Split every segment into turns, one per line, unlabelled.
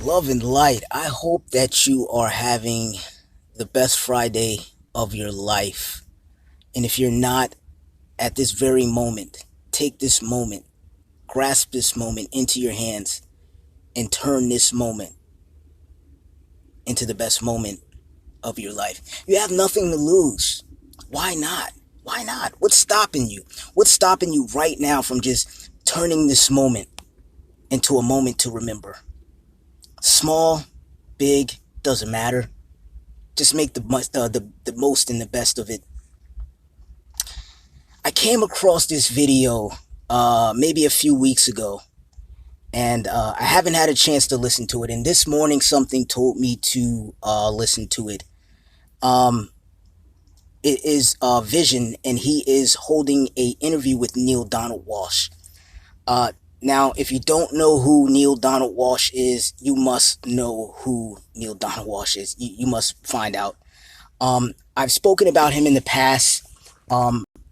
Love and light. I hope that you are having the best Friday of your life. And if you're not at this very moment, take this moment, grasp this moment into your hands, and turn this moment into the best moment of your life. You have nothing to lose. Why not? Why not? What's stopping you? What's stopping you right now from just turning this moment into a moment to remember? Small, big, doesn't matter. Just make the most and the best of it. I came across this video maybe a few weeks ago, and I haven't had a chance to listen to it. And this morning, something told me to listen to it. Um, it is Vision, and he is holding a interview with Neale Donald Walsch. Uh, Now, if you don't know who Neale Donald Walsch is, you must know who Neale Donald Walsch is. You must find out. I've spoken about him in the past,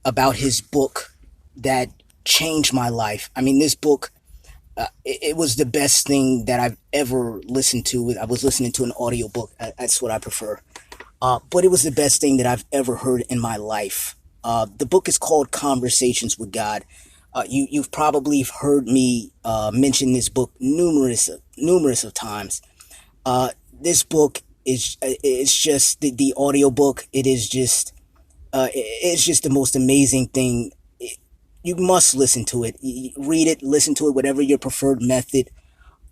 about his book that changed my life. I mean, this book, it was the best thing that I've ever listened to. I was listening to an audiobook. That's what I prefer. But it was the best thing that I've ever heard in my life. The book is called Conversations with God. You've probably heard me mention this book numerous of times. This book is it's just the audio book. It's just the most amazing thing. You must listen to it. Read it, listen to it, whatever your preferred method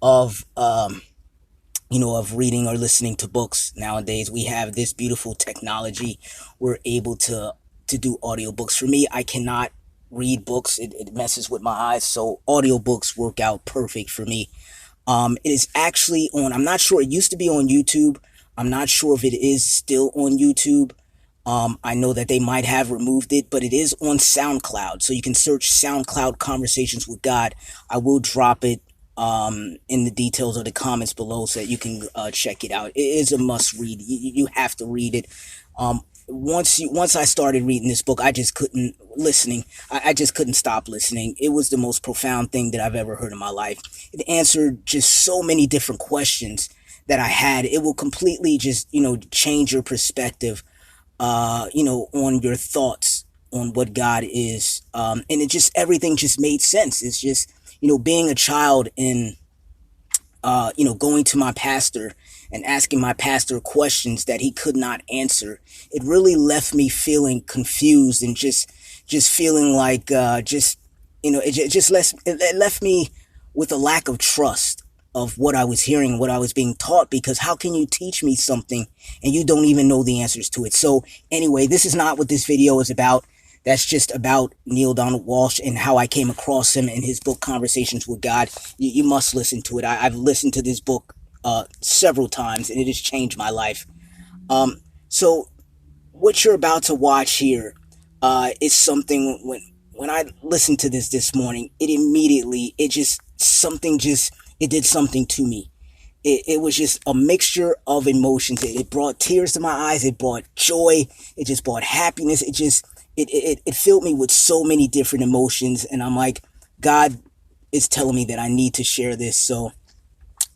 of of reading or listening to books. Nowadays we have this beautiful technology. We're able to do audiobooks. For me, I cannot read books. It messes with my eyes, so audiobooks work out perfect for me. It is actually on, I'm not sure, it used to be on YouTube. I'm not sure if it is still on YouTube. I know that they might have removed it, but it is on SoundCloud. So you can search SoundCloud Conversations with God. I will drop it in the details of the comments below so that you can check it out. It is a must read. You have to read it. Once I started reading this book, I just couldn't listening. I just couldn't stop listening. It was the most profound thing that I've ever heard in my life. It answered just so many different questions that I had. It will completely just, change your perspective, on your thoughts on what God is. And it just, everything just made sense. It's just, being a child and, going to my pastor and asking my pastor questions that he could not answer. It really left me feeling confused and just feeling like, it left me with a lack of trust of what I was hearing, what I was being taught, because how can you teach me something and you don't even know the answers to it? So anyway, this is not what this video is about. That's just about Neale Donald Walsch and how I came across him in his book, Conversations with God. You must listen to it. I've listened to this book several times, and it has changed my life. So what you're about to watch here is something, when I listened to this morning, it did something to me. It was just a mixture of emotions. It brought tears to my eyes. It brought joy. It just brought happiness. It filled me with so many different emotions. And I'm like, God is telling me that I need to share this. So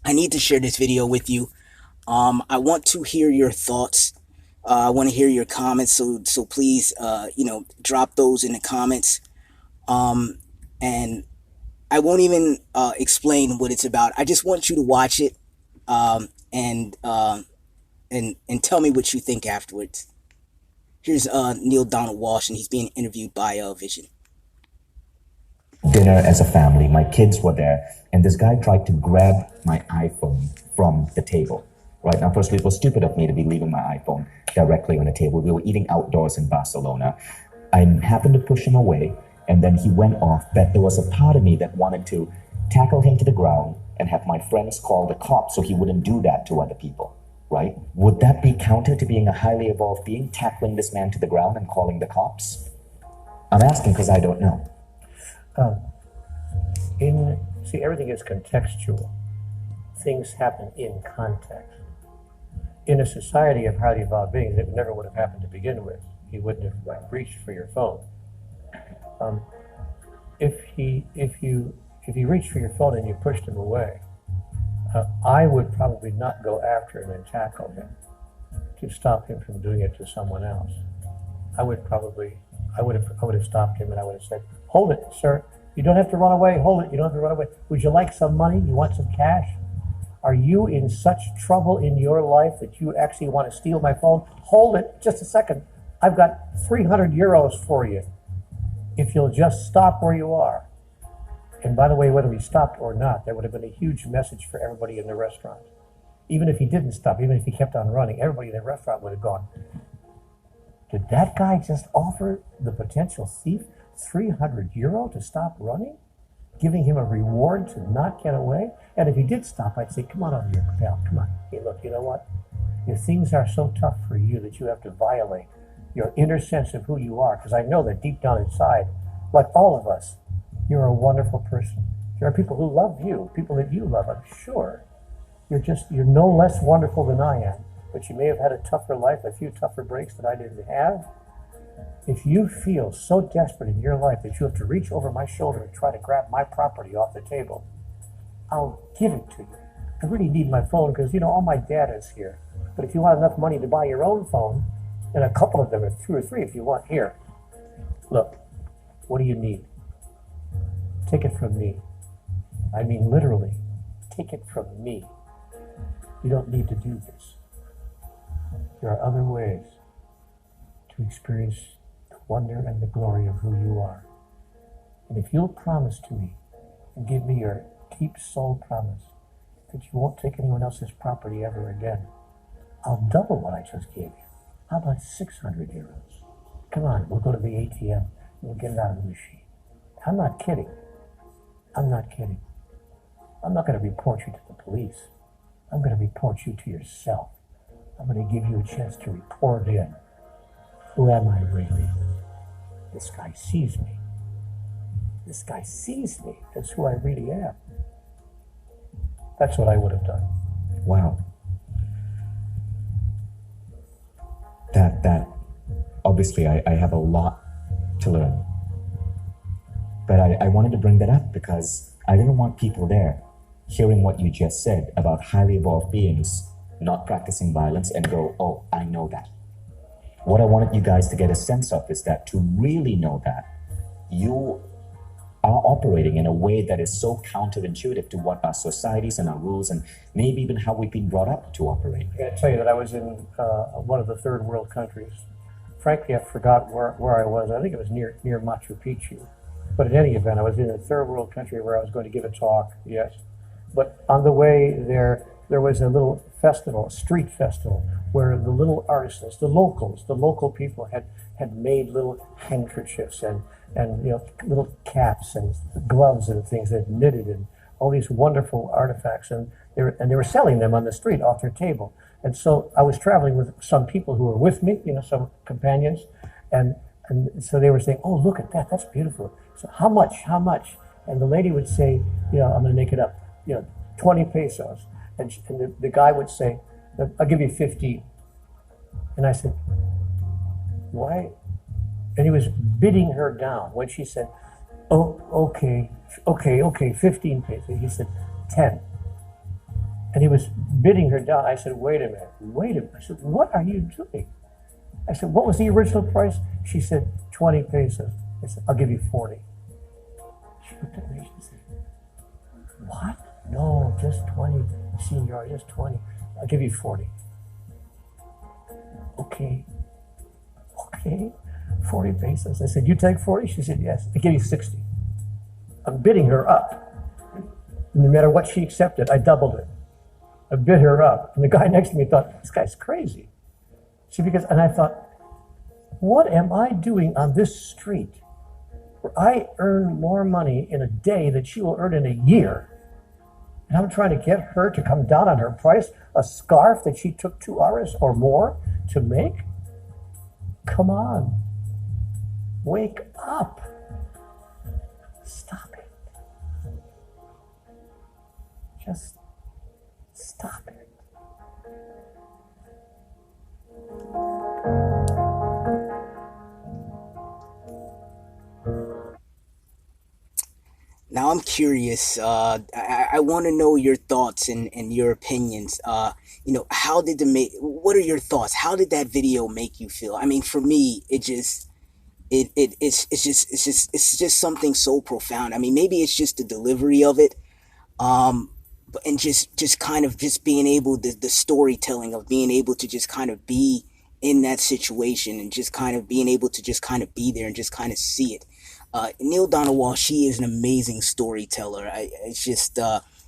I need to share this video with you. I want to hear your thoughts. I want to hear your comments. So please, drop those in the comments. And I won't even explain what it's about. I just want you to watch it, and tell me what you think afterwards. Here's Neale Donald Walsch, and he's being interviewed by Vision.
Dinner as a family. My kids were there, and this guy tried to grab my iPhone from the table. Right now, firstly, it was stupid of me to be leaving my iPhone directly on the table. We were eating outdoors in Barcelona. I happened to push him away, and then he went off. But there was a part of me that wanted to tackle him to the ground and have my friends call the cops so he wouldn't do that to other people. Right? Would that be counter to being a highly evolved being, tackling this man to the ground and calling the cops? I'm asking because I don't know.
See, everything is contextual. Things happen in context. In a society of highly evolved beings, it never would have happened to begin with. He wouldn't have reached for your phone. If he reached for your phone and you pushed him away, I would probably not go after him and tackle him to stop him from doing it to someone else. I would have stopped him and I would have said, hold it, sir. You don't have to run away. Hold it. You don't have to run away. Would you like some money? You want some cash? Are you in such trouble in your life that you actually want to steal my phone? Hold it just a second. I've got 300 euros for you if you'll just stop where you are. And by the way, whether he stopped or not, that would have been a huge message for everybody in the restaurant. Even if he didn't stop, even if he kept on running, everybody in the restaurant would have gone, did that guy just offer the potential thief 300 euro to stop running? Giving him a reward to not get away? And if he did stop, I'd say, come on over here, pal, come on. Hey, look, you know what? If things are so tough for you that you have to violate your inner sense of who you are, because I know that deep down inside, like all of us, you're a wonderful person. There are people who love you, people that you love, I'm sure. You're no less wonderful than I am, but you may have had a tougher life, a few tougher breaks that I didn't have. If you feel so desperate in your life that you have to reach over my shoulder and try to grab my property off the table, I'll give it to you. I really need my phone because, all my data is here. But if you want enough money to buy your own phone, and a couple of them, or 2 or 3 if you want, here. Look, what do you need? Take it from me. I mean literally, take it from me. You don't need to do this. There are other ways to experience the wonder and the glory of who you are. And if you'll promise to me and give me your deep soul promise that you won't take anyone else's property ever again, I'll double what I just gave you. How about 600 euros? Come on, we'll go to the ATM and we'll get it out of the machine. I'm not kidding. I'm not kidding. I'm not going to report you to the police. I'm going to report you to yourself. I'm going to give you a chance to report in. Who am I really? This guy sees me. This guy sees me. That's who I really am. That's what I would have done.
Wow. That obviously I have a lot to learn. But I wanted to bring that up because I didn't want people there hearing what you just said about highly evolved beings not practicing violence and go, oh, I know that. What I wanted you guys to get a sense of is that to really know that, you are operating in a way that is so counterintuitive to what our societies and our rules and maybe even how we've been brought up to operate.
I gotta tell you that I was in one of the third world countries. Frankly, I forgot where I was. I think it was near Machu Picchu. But in any event, I was in a third world country where I was going to give a talk, yes. But on the way there was a little festival, a street festival, where the little artisans, the local people had made little handkerchiefs and little caps and gloves and things that knitted and all these wonderful artifacts, and they were selling them on the street off their table. And so I was traveling with some people who were with me, some companions, and so they were saying, "Oh, look at that! That's beautiful." So how much? And the lady would say, I'm going to make it up, 20 pesos, and the guy would say, "I'll give you 15." And I said, "Why?" And he was bidding her down. When she said, "Oh, okay, 15 pesos," he said, 10. And he was bidding her down. I said, wait a minute. I said, what are you doing? I said, what was the original price? She said, 20 pesos. I said, I'll give you 40. She looked at me, she said, what? No, just 20, senor, just 20. I'll give you 40. Okay, 40 pesos. I said, you take 40? She said, yes. I give you 60. I'm bidding her up. No matter what she accepted, I doubled it. I bid her up. And the guy next to me thought, this guy's crazy. See, and I thought, what am I doing on this street where I earn more money in a day than she will earn in a year? And I'm trying to get her to come down on her price, a scarf that she took 2 hours or more to make? Come on. Wake up. Stop it. Just stop it.
Now now I'm curious. I want to know your thoughts and your opinions. How did what are your thoughts? How did that video make you feel? I mean, for me, it's just something so profound. I mean, maybe it's just the delivery of it. And just kind of just being able the storytelling of being able to just kind of be in that situation and just kind of being able to just kind of be there and just kind of see it. Neale Donald Walsch, he is an amazing storyteller. It's just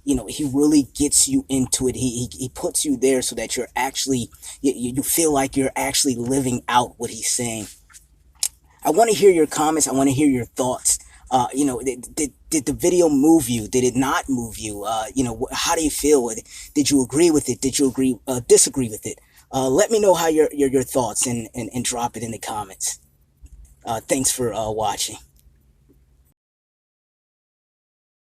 he really gets you into it. He puts you there so that you're actually you feel like you're actually living out what he's saying. I want to hear your comments. I want to hear your thoughts. Did the video move you? Did it not move you? How do you feel with it? Did you agree with it? Did you disagree with it? Let me know how your thoughts and drop it in the comments. Thanks for watching.